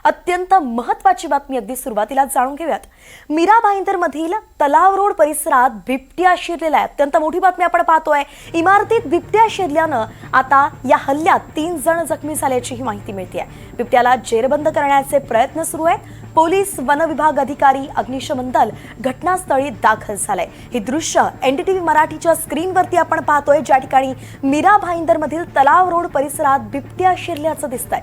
अत्यंत महत्त्वाची बातमी अगदी सुरुवातीला जाणून घेऊयात। मीरा भाईंदर मधील तलाव रोड परिसरात बिबट्या शिरलेला आहे। अत्यंत मोठी बातमी आपण पाहतोय। इमारतीत बिबट्या शिरल्यानं आता या हल्ल्यात 3 जण जखमी झाल्याची ही माहिती मिळते। बिबट्याला जेरबंद करण्याचे प्रयत्न सुरू आहेत। पोलीस, वन विभाग अधिकारी, अग्निशमन दल घटनास्थळी दाखल झाले। हे दृश्य एनडीटीव्ही मराठीच्या स्क्रीनवरती आपण पाहतोय, ज्या ठिकाणी मीरा भाईंदर मधील तलाव रोड परिसरात बिबट्या शिरल्याचं दिसतंय।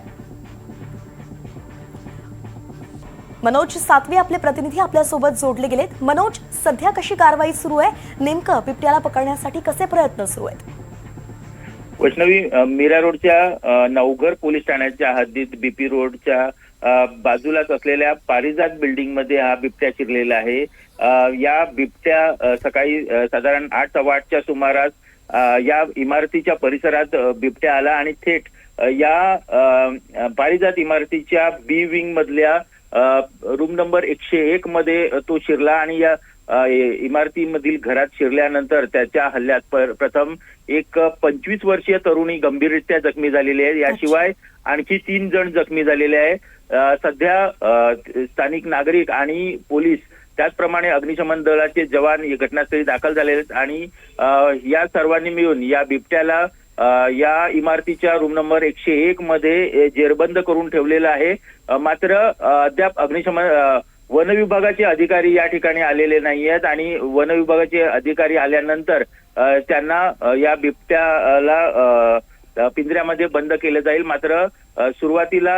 मनोज सातवे आपले प्रतिनिधी आपल्या सोबत जोडले गेलेत। मनोज, सध्या कशी कारवाई सुरू आहे? नेमकं बिबट्याला पकडण्यासाठी कसे प्रयत्न सुरू आहेत? वैष्णवी, मीरा रोडच्या नवघर पोलीस ठाण्याच्या हद्दीत बीपी रोडच्या बाजूलाच असलेल्या पारिजात बिल्डिंग मध्ये हा बिबट्या शिरलेला आहे। या बिबट्या सकाळी साधारण 8:15च्या सुमारास या इमारतीच्या परिसरात बिबट्या आला आणि थेट या पारिजात इमारतीच्या बी विंग मधल्या रूम नंबर 101 मध्ये तो शिरला आणि या इमारतीमधील घरात शिरल्यानंतर त्याच्या हल्ल्यात प्रथम एक 25 वर्षीय तरुणी गंभीररित्या जखमी झालेली आहे। याशिवाय आणखी 3 जण जखमी झालेले आहे। सध्या स्थानिक नागरिक आणि पोलीस त्याचप्रमाणे अग्निशमन दलाचे जवान या घटनास्थळी दाखल झालेले आहेत आणि या सर्वांनी मिळून या बिबट्याला या इमारतीच्या रूम नंबर 101 मध्ये जेरबंद करून ठेवलेलं आहे। मात्र अद्याप वन विभागाचे अधिकारी या ठिकाणी आलेले नाही आहेत आणि वन विभागाचे अधिकारी आल्यानंतर त्यांना या बिबट्याला पिंजऱ्यामध्ये बंद केलं जाईल। मात्र सुरुवातीला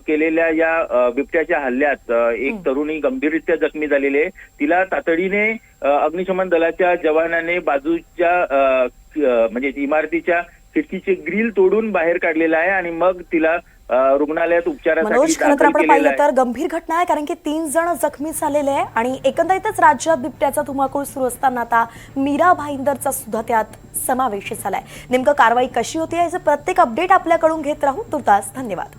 केलेल्या या बिबट्याच्या हल्ल्यात एक तरुणी गंभीररित्या जखमी झालेली आहे। तिला तातडीने अग्निशमन दलाच्या जवानाने बाजूच्या म्हणजे इमारतीच्या खिडकीचे ग्रिल तोडून बाहेर काढलेला आहे आणि मग तिला रुग्णालयात उपचारासाठी दाखल केलेलं आहे। तर गंभीर घटना आहे, कारण की 3 जण जखमी झालेले आहे आणि एकंदरीतच राज्यात बिबट्याचा धुमाकूळ सुरू असताना आता मीरा भाईंदरचा सुद्धा त्यात समावेश झालाय। नेमकं कारवाई कशी होती याचं प्रत्येक अपडेट आपल्याकडून घेत राहू। तुर्तास धन्यवाद।